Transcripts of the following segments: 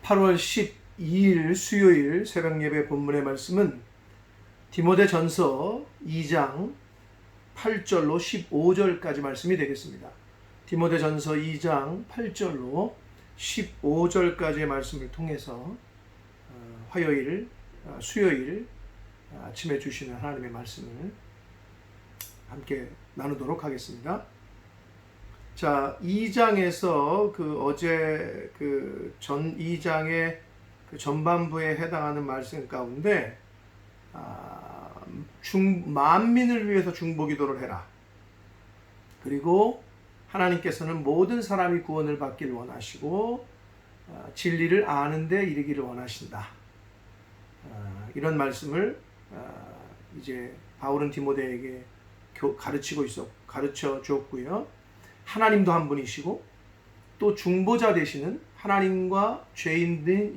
8월 12일 수요일 새벽 예배 본문의 말씀은 디모데전서 2장 8절로 15절까지 말씀이 되겠습니다. 디모데전서 2장 8절로 15절까지의 말씀을 통해서 수요일 아침에 주시는 하나님의 말씀을 함께 나누도록 하겠습니다. 자, 2장에서 어제 전 2장의 전반부에 해당하는 말씀 가운데 만민을 위해서 중보기도를 해라. 그리고 하나님께서는 모든 사람이 구원을 받기를 원하시고 진리를 아는 데 이르기를 원하신다. 이런 말씀을 이제 바울은 디모데에게 가르쳐 주었고요. 하나님도 한 분이시고 또 중보자 되시는 하나님과 죄인된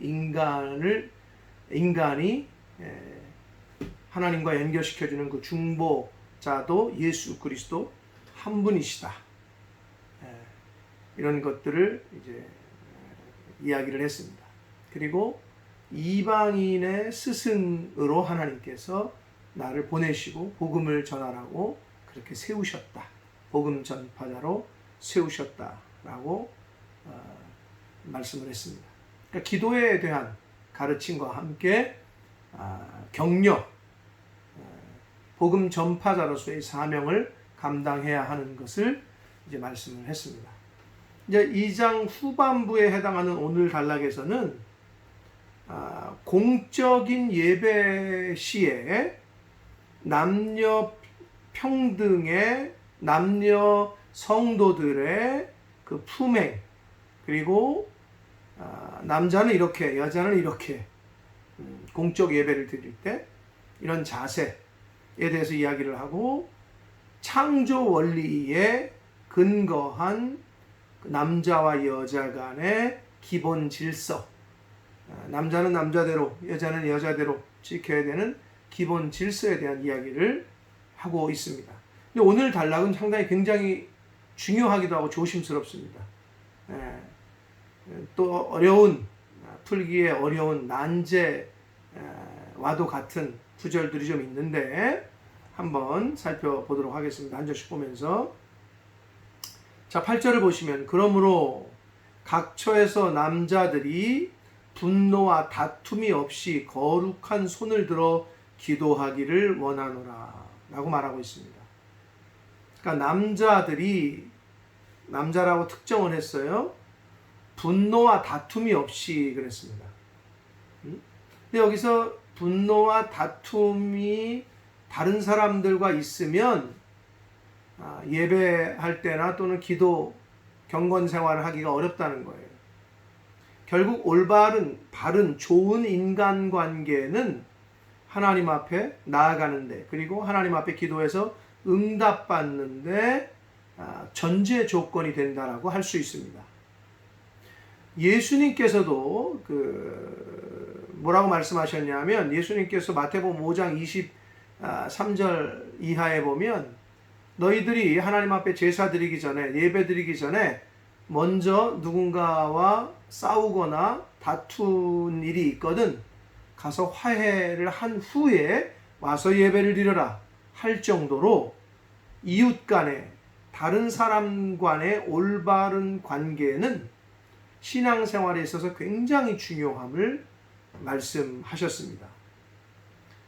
인간이 하나님과 연결시켜주는 그 중보자도 예수 그리스도 한 분이시다. 이런 것들을 이제 이야기를 했습니다. 그리고 이방인의 스승으로 하나님께서 나를 보내시고 복음을 전하라고 그렇게 세우셨다. 복음 전파자로 세우셨다라고 말씀을 했습니다. 그러니까 기도에 대한 가르침과 함께 격려, 복음 전파자로서의 사명을 감당해야 하는 것을 이제 말씀을 했습니다. 이제 2장 후반부에 해당하는 오늘 단락에서는 공적인 예배 시에 남녀 평등의 남녀 성도들의 그 품행, 그리고 남자는 이렇게 여자는 이렇게 공적 예배를 드릴 때 이런 자세에 대해서 이야기를 하고, 창조 원리에 근거한 남자와 여자 간의 기본 질서, 남자는 남자대로 여자는 여자대로 지켜야 되는 기본 질서에 대한 이야기를 하고 있습니다. 근데 오늘 단락은 상당히 굉장히 중요하기도 하고 조심스럽습니다. 또 풀기에 어려운 난제와도 같은 구절들이 좀 있는데 한번 살펴보도록 하겠습니다. 한 절씩 보면서, 자, 8절을 보시면, 그러므로 각처에서 남자들이 분노와 다툼이 없이 거룩한 손을 들어 기도하기를 원하노라 라고 말하고 있습니다. 그러니까 남자라고 특정을 했어요. 분노와 다툼이 없이 그랬습니다. 근데 여기서 분노와 다툼이 다른 사람들과 있으면 예배할 때나 또는 기도 경건 생활을 하기가 어렵다는 거예요. 결국 올바른, 바른, 좋은 인간관계는 하나님 앞에 나아가는데, 그리고 하나님 앞에 기도해서 응답받는데 전제 조건이 된다라고 할 수 있습니다. 예수님께서도 뭐라고 말씀하셨냐면, 예수님께서 마태복음 5장 23절 이하에 보면, 너희들이 하나님 앞에 제사 드리기 전에, 예배 드리기 전에 먼저 누군가와 싸우거나 다툰 일이 있거든 가서 화해를 한 후에 와서 예배를 드려라 할 정도로 이웃 간에, 다른 사람 간의 올바른 관계는 신앙생활에 있어서 굉장히 중요함을 말씀하셨습니다.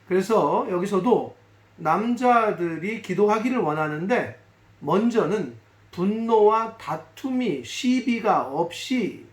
그래서 여기서도 남자들이 기도하기를 원하는데 먼저는 분노와 다툼이, 시비가 없이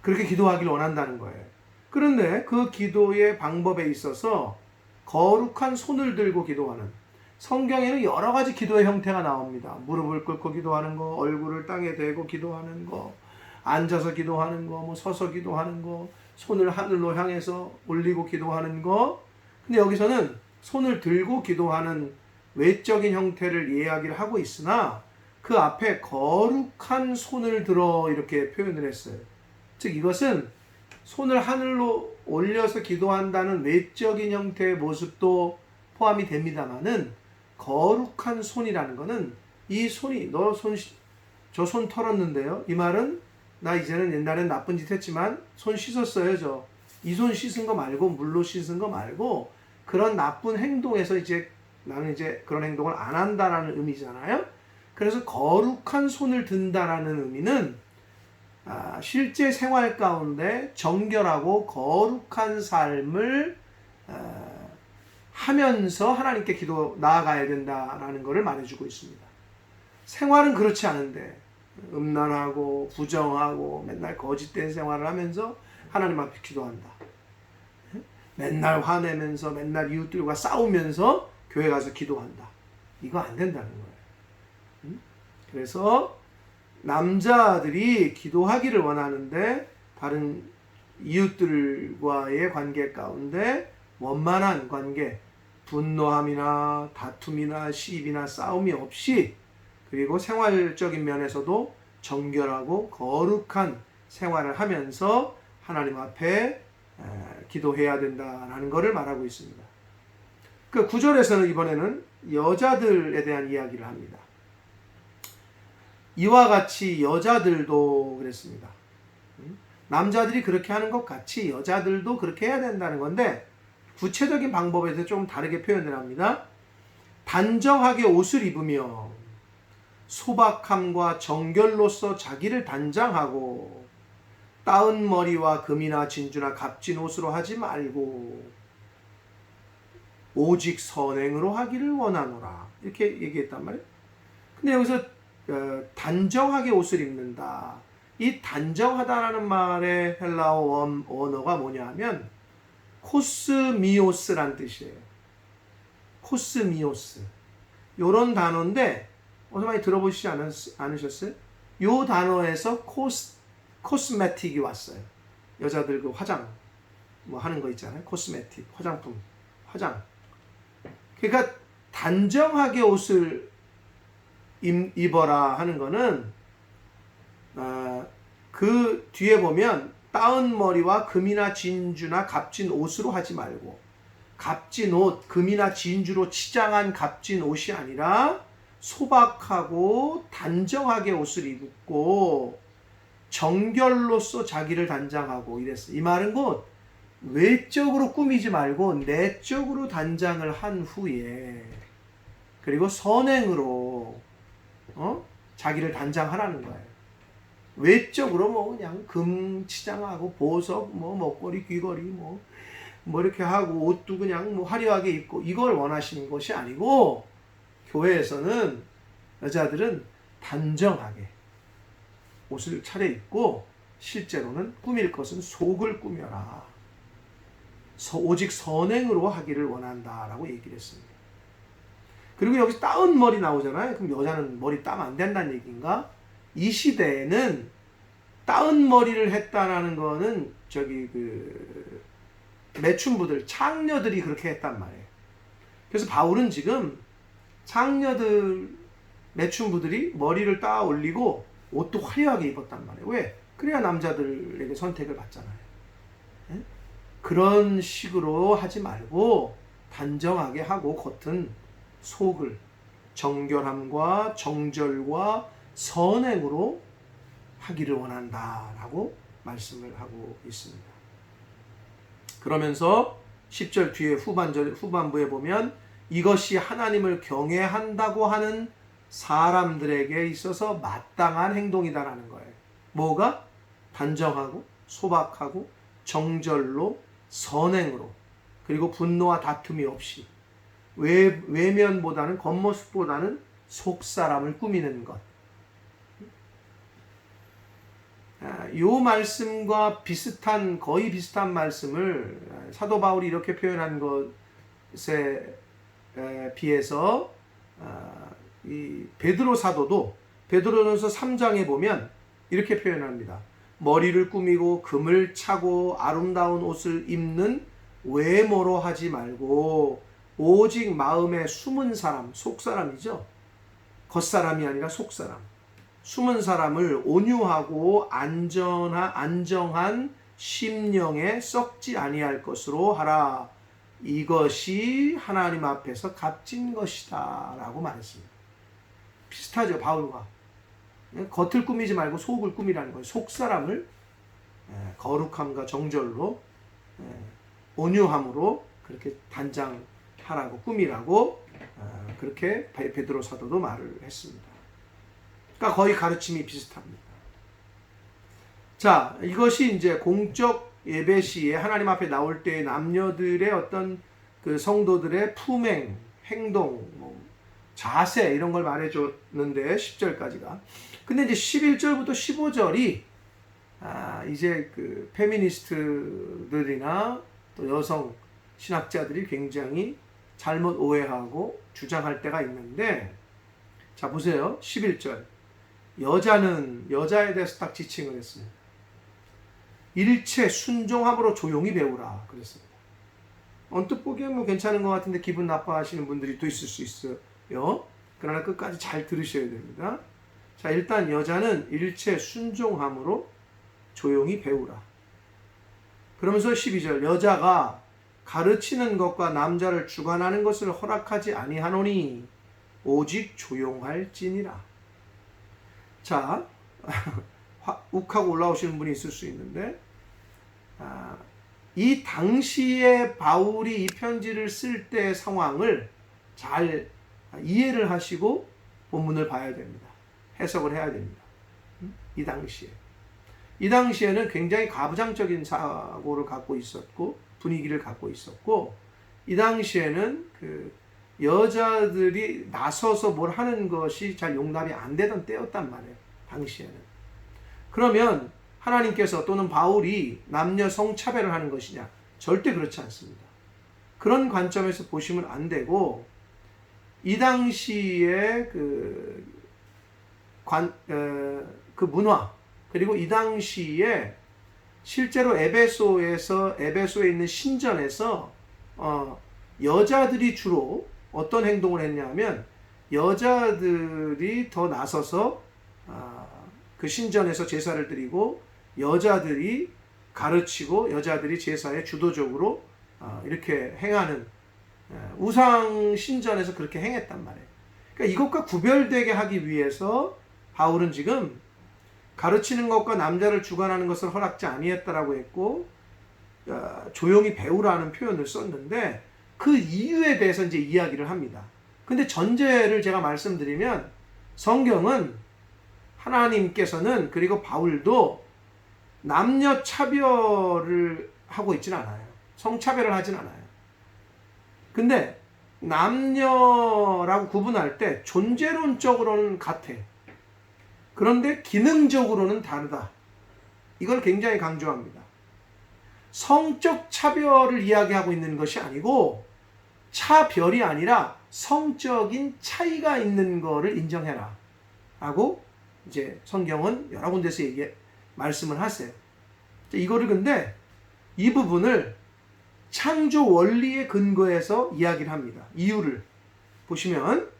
그렇게 기도하기를 원한다는 거예요. 그런데 그 기도의 방법에 있어서 거룩한 손을 들고 기도하는, 성경에는 여러 가지 기도의 형태가 나옵니다. 무릎을 꿇고 기도하는 거, 얼굴을 땅에 대고 기도하는 거, 앉아서 기도하는 거, 서서 기도하는 거, 손을 하늘로 향해서 올리고 기도하는 거. 근데 여기서는 손을 들고 기도하는 외적인 형태를 이야기를 하고 있으나 그 앞에 거룩한 손을 들어 이렇게 표현을 했어요. 즉 이것은 손을 하늘로 올려서 기도한다는 외적인 형태의 모습도 포함이 됩니다만은, 거룩한 손이라는 것은 이 손이 저 손 털었는데요. 이 말은 나 이제는 옛날엔 나쁜 짓 했지만 손 씻었어요. 저 이 손 씻은 거 말고 물로 씻은 거 말고 그런 나쁜 행동에서 이제 나는 이제 그런 행동을 안 한다라는 의미잖아요. 그래서 거룩한 손을 든다라는 의미는 실제 생활 가운데 정결하고 거룩한 삶을 하면서 하나님께 나아가야 된다라는 것을 말해주고 있습니다. 생활은 그렇지 않은데 음란하고 부정하고 맨날 거짓된 생활을 하면서 하나님 앞에 기도한다. 맨날 화내면서 맨날 이웃들과 싸우면서 교회 가서 기도한다. 이거 안 된다는 거예요. 그래서 남자들이 기도하기를 원하는데 다른 이웃들과의 관계 가운데 원만한 관계, 분노함이나 다툼이나 시비나 싸움이 없이 그리고 생활적인 면에서도 정결하고 거룩한 생활을 하면서 하나님 앞에 기도해야 된다라는 것을 말하고 있습니다. 그 9절에서는 이번에는 여자들에 대한 이야기를 합니다. 이와 같이 여자들도 그랬습니다. 남자들이 그렇게 하는 것 같이 여자들도 그렇게 해야 된다는 건데 구체적인 방법에서 좀 다르게 표현을 합니다. 단정하게 옷을 입으며 소박함과 정결로서 자기를 단장하고 따은 머리와 금이나 진주나 값진 옷으로 하지 말고 오직 선행으로 하기를 원하노라 이렇게 얘기했단 말이에요. 근데 여기서 단정하게 옷을 입는다. 이 단정하다라는 말의 헬라어 원어가 뭐냐 하면 코스미오스란 뜻이에요. 코스미오스. 요런 단어인데 어디서 많이 들어보시지 않으셨어요? 요 단어에서 코스메틱이 왔어요. 여자들 그 화장 뭐 하는 거 있잖아요. 코스메틱, 화장품, 화장. 그러니까 단정하게 옷을 입어라 하는 거는 그 뒤에 보면 따은 머리와 금이나 진주나 값진 옷으로 하지 말고 값진 옷, 금이나 진주로 치장한 값진 옷이 아니라 소박하고 단정하게 옷을 입고 정결로서 자기를 단장하고 이랬어요. 이 말은 곧 외적으로 꾸미지 말고 내적으로 단장을 한 후에 그리고 선행으로 자기를 단장하라는 거예요. 외적으로 뭐 그냥 금 치장하고 보석 뭐 목걸이 귀걸이 뭐 이렇게 하고 옷도 그냥 뭐 화려하게 입고 이걸 원하시는 것이 아니고 교회에서는 여자들은 단정하게 옷을 차려입고 실제로는 꾸밀 것은 속을 꾸며라. 오직 선행으로 하기를 원한다라고 얘기를 했습니다. 그리고 여기서 따은 머리 나오잖아요. 그럼 여자는 머리 따면 안 된다는 얘기인가? 이 시대에는 따은 머리를 했다라는 거는 매춘부들, 창녀들이 그렇게 했단 말이에요. 그래서 바울은 지금 창녀들, 매춘부들이 머리를 따 올리고 옷도 화려하게 입었단 말이에요. 왜? 그래야 남자들에게 선택을 받잖아요. 네? 그런 식으로 하지 말고 단정하게 하고 겉은 속을 정결함과 정절과 선행으로 하기를 원한다라고 말씀을 하고 있습니다. 그러면서 10절 뒤에 후반부에 보면 이것이 하나님을 경외한다고 하는 사람들에게 있어서 마땅한 행동이다라는 거예요. 뭐가? 단정하고 소박하고 정절로 선행으로 그리고 분노와 다툼이 없이 외면보다는 겉모습보다는 속사람을 꾸미는 것. 요 말씀과 거의 비슷한 말씀을 사도 바울이 이렇게 표현한 것에 비해서 이 베드로 사도도 베드로전서 3장에 보면 이렇게 표현합니다. 머리를 꾸미고 금을 차고 아름다운 옷을 입는 외모로 하지 말고 오직 마음에 숨은 사람, 속사람이죠. 겉사람이 아니라 속사람. 숨은 사람을 온유하고 안정한 심령에 썩지 아니할 것으로 하라. 이것이 하나님 앞에서 값진 것이다 라고 말했습니다. 비슷하죠, 바울과. 겉을 꾸미지 말고 속을 꾸미라는 거예요. 속 사람을 거룩함과 정절로 온유함으로 그렇게 단장하라고 꾸미라고 그렇게 베드로 사도도 말을 했습니다. 그러니까 거의 가르침이 비슷합니다. 자, 이것이 이제 공적 예배 시에 하나님 앞에 나올 때 남녀들의 어떤 그 성도들의 품행, 행동, 자세 이런 걸 말해줬는데 10절까지가. 근데 이제 11절부터 15절이 이제 그 페미니스트들이나 또 여성 신학자들이 굉장히 잘못 오해하고 주장할 때가 있는데, 자 보세요. 11절. 여자에 대해서 딱 지칭을 했습니다. 일체 순종함으로 조용히 배우라 그랬습니다. 언뜻 보기엔 뭐 괜찮은 것 같은데 기분 나빠하시는 분들이 또 있을 수 있어요. 그러나 끝까지 잘 들으셔야 됩니다. 자, 일단 여자는 일체 순종함으로 조용히 배우라. 그러면서 12절. 여자가 가르치는 것과 남자를 주관하는 것을 허락하지 아니하노니 오직 조용할지니라. 자, 욱하고 올라오시는 분이 있을 수 있는데, 이 당시에 바울이 이 편지를 쓸 때 상황을 잘 이해를 하시고 본문을 봐야 됩니다. 해석을 해야 됩니다. 이 당시에는 굉장히 가부장적인 사고를 갖고 있었고 분위기를 갖고 있었고, 이 당시에는 그 여자들이 나서서 뭘 하는 것이 잘 용납이 안 되던 때였단 말이에요. 당시에는. 그러면 하나님께서 또는 바울이 남녀 성차별을 하는 것이냐? 절대 그렇지 않습니다. 그런 관점에서 보시면 안 되고, 이 당시에 그 문화, 그리고 이 당시에 실제로 에베소에 있는 신전에서 여자들이 주로 어떤 행동을 했냐면, 여자들이 더 나서서 그 신전에서 제사를 드리고 여자들이 가르치고 여자들이 제사에 주도적으로 이렇게 행하는, 우상 신전에서 그렇게 행했단 말이에요. 그러니까 이것과 구별되게 하기 위해서 바울은 지금 가르치는 것과 남자를 주관하는 것을 허락지 아니했다라고 했고, 조용히 배우라는 표현을 썼는데, 그 이유에 대해서 이제 이야기를 합니다. 근데 전제를 제가 말씀드리면, 성경은 하나님께서는, 그리고 바울도 남녀 차별을 하고 있지는 않아요. 성차별을 하진 않아요. 근데 남녀라고 구분할 때 존재론적으로는 같아. 그런데 기능적으로는 다르다. 이걸 굉장히 강조합니다. 성적 차별을 이야기하고 있는 것이 아니고, 차별이 아니라 성적인 차이가 있는 것을 인정해라 하고 이제 성경은 여러 군데서 말씀을 하세요. 이거를 근데 이 부분을 창조 원리의 근거에서 이야기를 합니다. 이유를 보시면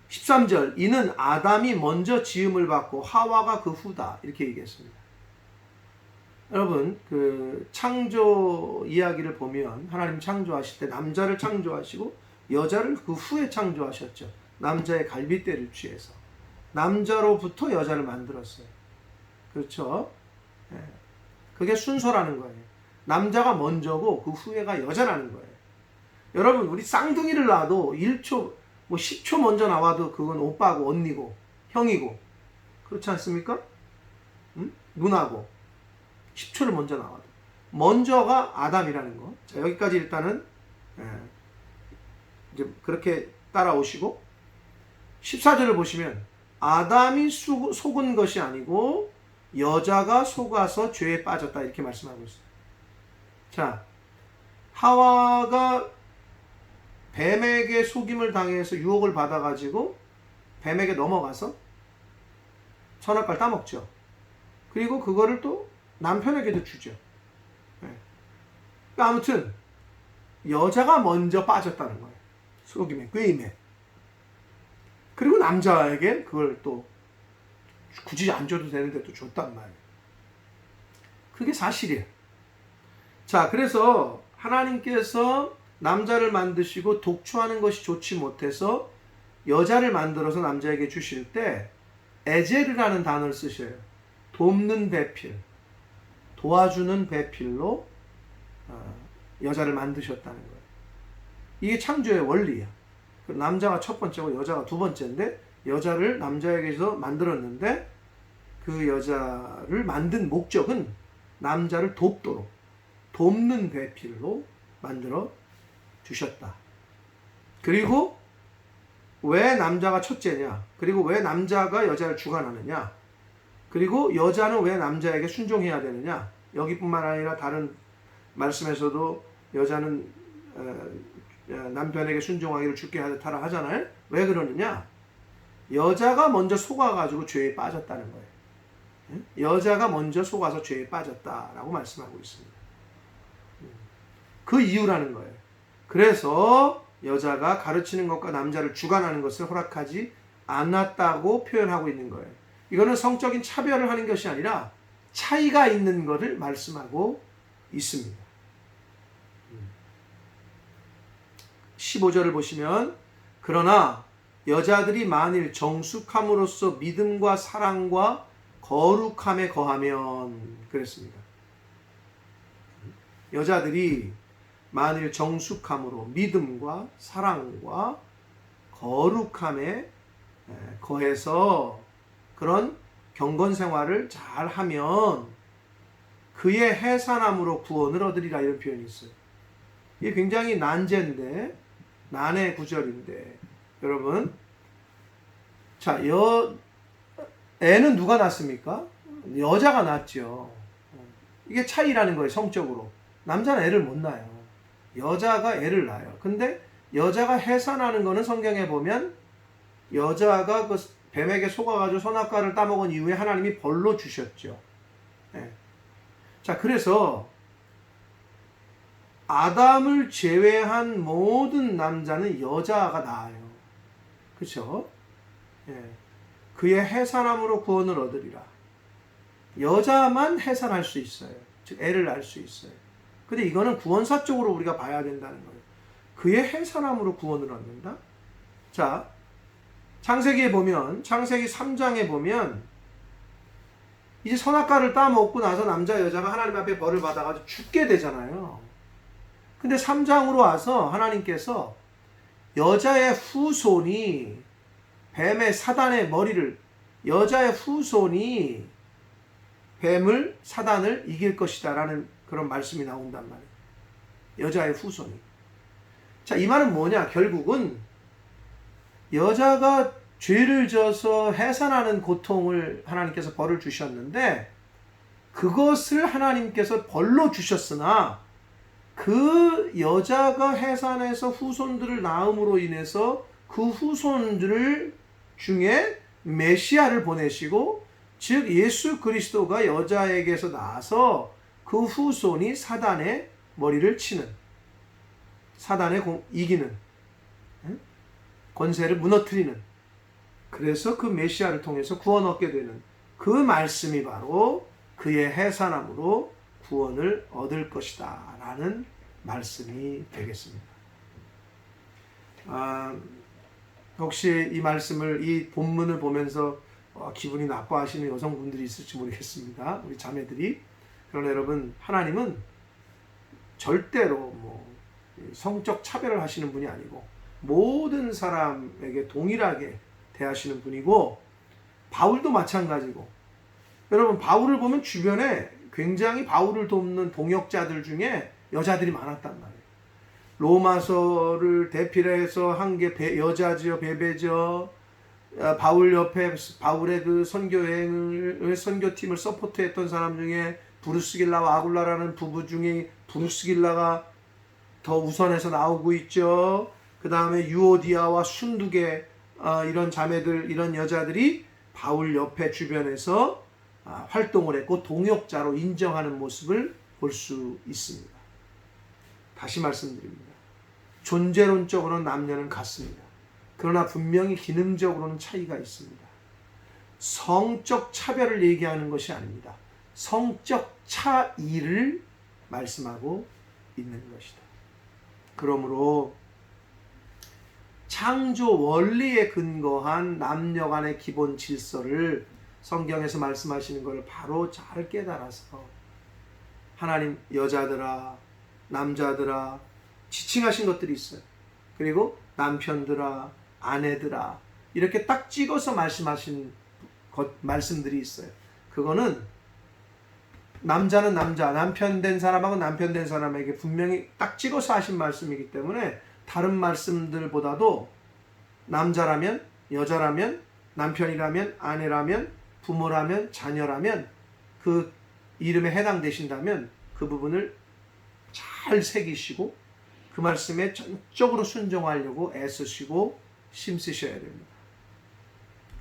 13절. 이는 아담이 먼저 지음을 받고 하와가 그 후다. 이렇게 얘기했습니다. 여러분, 그 창조 이야기를 보면 하나님 창조하실 때 남자를 창조하시고 여자를 그 후에 창조하셨죠. 남자의 갈빗대를 취해서 남자로부터 여자를 만들었어요. 그렇죠? 그게 순서라는 거예요. 남자가 먼저고 그 후에가 여자라는 거예요. 여러분, 우리 쌍둥이를 낳아도 1초, 10초 먼저 나와도 그건 오빠고 언니고 형이고, 그렇지 않습니까? 누나고 10초를 먼저 나와도. 먼저가 아담이라는 거. 자, 여기까지 일단은 이제 그렇게 따라오시고, 14절을 보시면 아담이 속은 것이 아니고 여자가 속아서 죄에 빠졌다, 이렇게 말씀하고 있어요. 자, 하와가 뱀에게 속임을 당해서 유혹을 받아가지고 뱀에게 넘어가서 선악과를 따먹죠. 그리고 그거를 또 남편에게도 주죠. 그러니까 아무튼 여자가 먼저 빠졌다는 거예요. 속임에, 꾀임에. 그리고 남자에게 그걸 또 굳이 안 줘도 되는데 또 줬단 말이에요. 그게 사실이에요. 자, 그래서 하나님께서 남자를 만드시고 독초하는 것이 좋지 못해서 여자를 만들어서 남자에게 주실 때 에제르라는 단어를 쓰셔요. 돕는 배필, 도와주는 배필로 여자를 만드셨다는 거예요. 이게 창조의 원리야. 남자가 첫 번째고 여자가 두 번째인데 여자를 남자에게서 만들었는데 그 여자를 만든 목적은 남자를 돕도록 돕는 배필로 만들어 주셨다. 그리고 왜 남자가 첫째냐? 그리고 왜 남자가 여자를 주관하느냐? 그리고 여자는 왜 남자에게 순종해야 되느냐? 여기뿐만 아니라 다른 말씀에서도 여자는 남편에게 순종하기를 주께 하라 하잖아요. 왜 그러느냐? 여자가 먼저 속아가지고 죄에 빠졌다는 거예요. 여자가 먼저 속아서 죄에 빠졌다라고 말씀하고 있습니다. 그 이유라는 거예요. 그래서 여자가 가르치는 것과 남자를 주관하는 것을 허락하지 않았다고 표현하고 있는 거예요. 이거는 성적인 차별을 하는 것이 아니라 차이가 있는 것을 말씀하고 있습니다. 15절을 보시면 그러나 여자들이 만일 정숙함으로써 믿음과 사랑과 거룩함에 거하면 그랬습니다. 여자들이 만일 정숙함으로 믿음과 사랑과 거룩함에 거해서 그런 경건 생활을 잘 하면 그의 해산함으로 구원을 얻으리라 이런 표현이 있어요. 이게 굉장히 난제인데 난의 구절인데 여러분 자 애는 누가 낳습니까? 여자가 낳죠. 이게 차이라는 거예요. 성적으로 남자는 애를 못 낳아요. 여자가 애를 낳아요. 근데 여자가 해산하는 거는 성경에 보면 여자가 그 뱀에게 속아가지고 선악과를 따먹은 이후에 하나님이 벌로 주셨죠. 네. 자, 그래서 아담을 제외한 모든 남자는 여자가 낳아요. 그렇죠? 네. 그의 해산함으로 구원을 얻으리라. 여자만 해산할 수 있어요. 즉 애를 낳을 수 있어요. 근데 이거는 구원사적으로 우리가 봐야 된다는 거예요. 그의 해산함으로 구원을 얻는다? 자, 창세기에 보면, 창세기 3장에 보면, 이제 선악과를 따먹고 나서 남자, 여자가 하나님 앞에 벌을 받아가지고 죽게 되잖아요. 근데 3장으로 와서 하나님께서 여자의 후손이 뱀의 사단의 머리를, 여자의 후손이 뱀을, 사단을 이길 것이다 라는 그런 말씀이 나온단 말이에요. 여자의 후손이. 자, 이 말은 뭐냐? 결국은 여자가 죄를 져서 해산하는 고통을 하나님께서 벌을 주셨는데 그것을 하나님께서 벌로 주셨으나 그 여자가 해산해서 후손들을 낳음으로 인해서 그 후손들 중에 메시아를 보내시고 즉 예수 그리스도가 여자에게서 나와서 그 후손이 사단의 머리를 치는 사단의 이기는 권세를 무너뜨리는 그래서 그 메시아를 통해서 구원 얻게 되는 그 말씀이 바로 그의 해산함으로 구원을 얻을 것이다 라는 말씀이 되겠습니다. 혹시 이 말씀을 이 본문을 보면서 기분이 나빠하시는 여성분들이 있을지 모르겠습니다. 우리 자매들이. 그러나 여러분 하나님은 절대로 성적 차별을 하시는 분이 아니고 모든 사람에게 동일하게 대하시는 분이고 바울도 마찬가지고 여러분 바울을 보면 주변에 굉장히 바울을 돕는 동역자들 중에 여자들이 많았단 말이에요. 로마서를 대필해서 한 게 여자지요, 베베죠. 바울 옆에 바울의 그 선교여행을 선교팀을 서포트했던 사람 중에 브루스길라와 아굴라라는 부부 중에 브루스길라가 더 우선해서 나오고 있죠. 그 다음에 유오디아와 순두개 이런 자매들 이런 여자들이 바울 옆에 주변에서 활동을 했고 동역자로 인정하는 모습을 볼 수 있습니다. 다시 말씀드립니다. 존재론적으로는 남녀는 같습니다. 그러나 분명히 기능적으로는 차이가 있습니다. 성적 차별을 얘기하는 것이 아닙니다. 성적 차이를 말씀하고 있는 것이다. 그러므로 창조 원리에 근거한 남녀 간의 기본 질서를 성경에서 말씀하시는 것을 바로 잘 깨달아서 하나님 여자들아 남자들아 지칭하신 것들이 있어요. 그리고 남편들아 아내들아 이렇게 딱 찍어서 말씀하신 말씀들이 있어요. 그거는 남자는 남자, 남편 된 사람하고 남편 된 사람에게 분명히 딱 찍어서 하신 말씀이기 때문에 다른 말씀들보다도 남자라면, 여자라면, 남편이라면, 아내라면, 부모라면, 자녀라면 그 이름에 해당되신다면 그 부분을 잘 새기시고 그 말씀에 전적으로 순종하려고 애쓰시고 힘쓰셔야 됩니다.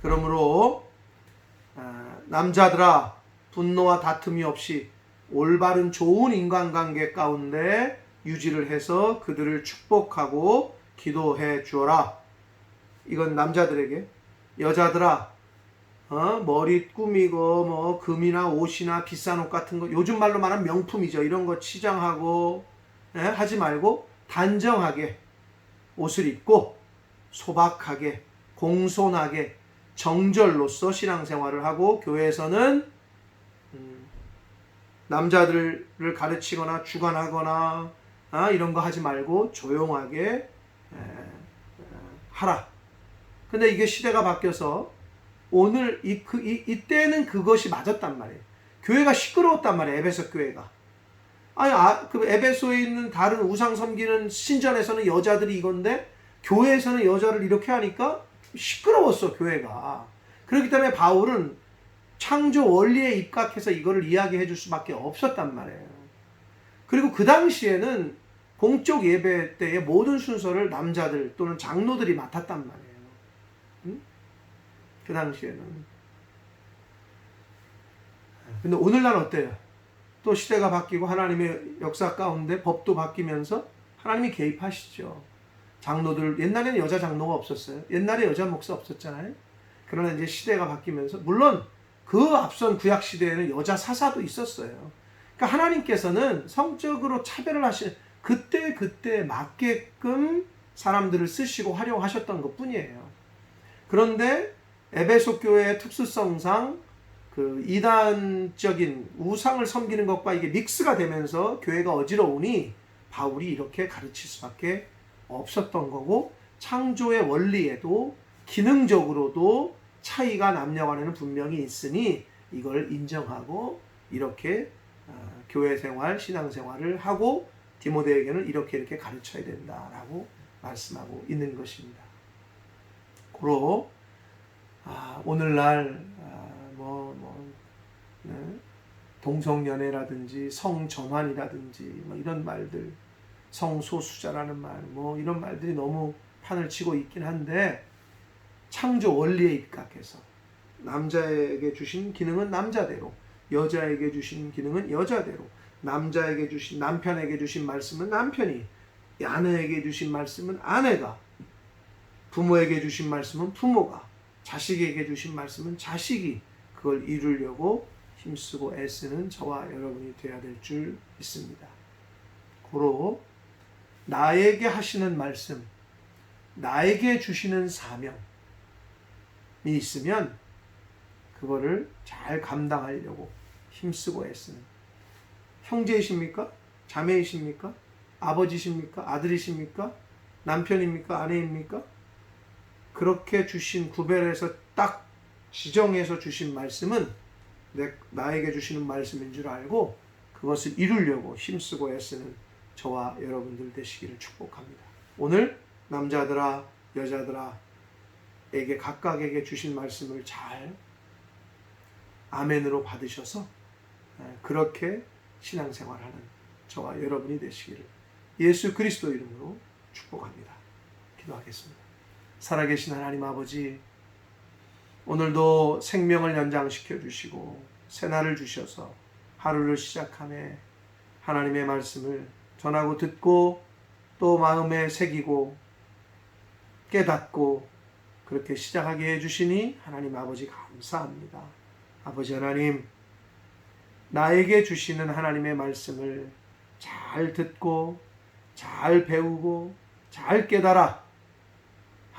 그러므로 남자들아 분노와 다툼이 없이 올바른 좋은 인간관계 가운데 유지를 해서 그들을 축복하고 기도해 주어라. 이건 남자들에게. 여자들아 머리 꾸미고 뭐 금이나 옷이나 비싼 옷 같은 거 요즘 말로 말하면 명품이죠. 이런 거 치장하고 하지 말고 단정하게 옷을 입고 소박하게 공손하게 정절로서 신앙생활을 하고 교회에서는 남자들을 가르치거나 주관하거나 이런 거 하지 말고 조용하게 하라. 근데 이게 시대가 바뀌어서 오늘 이때는 그것이 맞았단 말이에요. 교회가 시끄러웠단 말이에요. 에베소 교회가. 그 에베소에 있는 다른 우상 섬기는 신전에서는 여자들이 이건데 교회에서는 여자를 이렇게 하니까 시끄러웠어 교회가. 그렇기 때문에 바울은 창조 원리에 입각해서 이거를 이야기해 줄 수밖에 없었단 말이에요. 그리고 그 당시에는 공적 예배 때의 모든 순서를 남자들 또는 장로들이 맡았단 말이에요. 응? 그 당시에는. 근데 오늘날 어때요? 또 시대가 바뀌고 하나님의 역사 가운데 법도 바뀌면서 하나님이 개입하시죠. 장로들, 옛날에는 여자 장로가 없었어요. 옛날에 여자 목사 없었잖아요. 그러나 이제 시대가 바뀌면서 물론 그 앞선 구약 시대에는 여자 사사도 있었어요. 그러니까 하나님께서는 성적으로 차별을 하신 그때 맞게끔 사람들을 쓰시고 활용하셨던 것 뿐이에요. 그런데 에베소 교회의 특수성상 그 이단적인 우상을 섬기는 것과 이게 믹스가 되면서 교회가 어지러우니 바울이 이렇게 가르칠 수밖에 없었던 거고 창조의 원리에도 기능적으로도 차이가 남녀 간에는 분명히 있으니 이걸 인정하고 이렇게 교회 생활, 신앙 생활을 하고 디모데에게는 이렇게 가르쳐야 된다라고 말씀하고 있는 것입니다. 고로 오늘날 동성연애라든지 성전환이라든지 이런 말들, 성소수자라는 말, 이런 말들이 너무 판을 치고 있긴 한데 창조 원리에 입각해서 남자에게 주신 기능은 남자대로, 여자에게 주신 기능은 여자대로, 남자에게 주신 남편에게 주신 말씀은 남편이, 아내에게 주신 말씀은 아내가, 부모에게 주신 말씀은 부모가, 자식에게 주신 말씀은 자식이 그걸 이루려고 힘쓰고 애쓰는 저와 여러분이 되어야 될 줄 믿습니다. 고로 나에게 하시는 말씀, 나에게 주시는 사명이 있으면 그거를 잘 감당하려고 힘쓰고 애쓰는 형제이십니까? 자매이십니까? 아버지십니까? 아들이십니까? 남편입니까? 아내입니까? 그렇게 주신 구별해서 딱 지정해서 주신 말씀은 나에게 주시는 말씀인 줄 알고 그것을 이루려고 힘쓰고 애쓰는 저와 여러분들 되시기를 축복합니다. 오늘 남자들아 여자들아 에게 각각에게 주신 말씀을 잘 아멘으로 받으셔서 그렇게 신앙생활하는 저와 여러분이 되시기를 예수 그리스도 이름으로 축복합니다. 기도하겠습니다. 살아계신 하나님 아버지, 오늘도 생명을 연장시켜 주시고 새날을 주셔서 하루를 시작하며 하나님의 말씀을 전하고 듣고 또 마음에 새기고 깨닫고 그렇게 시작하게 해주시니 하나님 아버지 감사합니다. 아버지 하나님, 나에게 주시는 하나님의 말씀을 잘 듣고 잘 배우고 잘 깨달아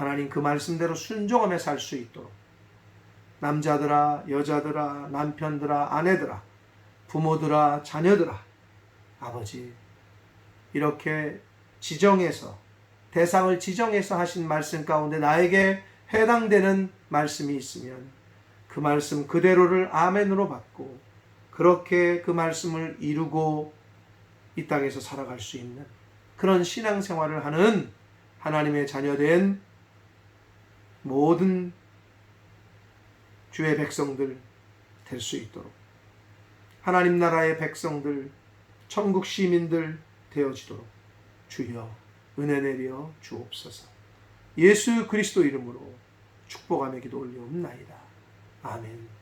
하나님 그 말씀대로 순종하며 살 수 있도록 남자들아, 여자들아, 남편들아, 아내들아, 부모들아, 자녀들아, 아버지 이렇게 지정해서 대상을 지정해서 하신 말씀 가운데 나에게 해당되는 말씀이 있으면 그 말씀 그대로를 아멘으로 받고 그렇게 그 말씀을 이루고 이 땅에서 살아갈 수 있는 그런 신앙생활을 하는 하나님의 자녀된 모든 주의 백성들 될 수 있도록 하나님 나라의 백성들, 천국 시민들 되어지도록 주여 은혜 내려 주옵소서. 예수 그리스도 이름으로 축복하며 기도 올리옵나이다. 아멘.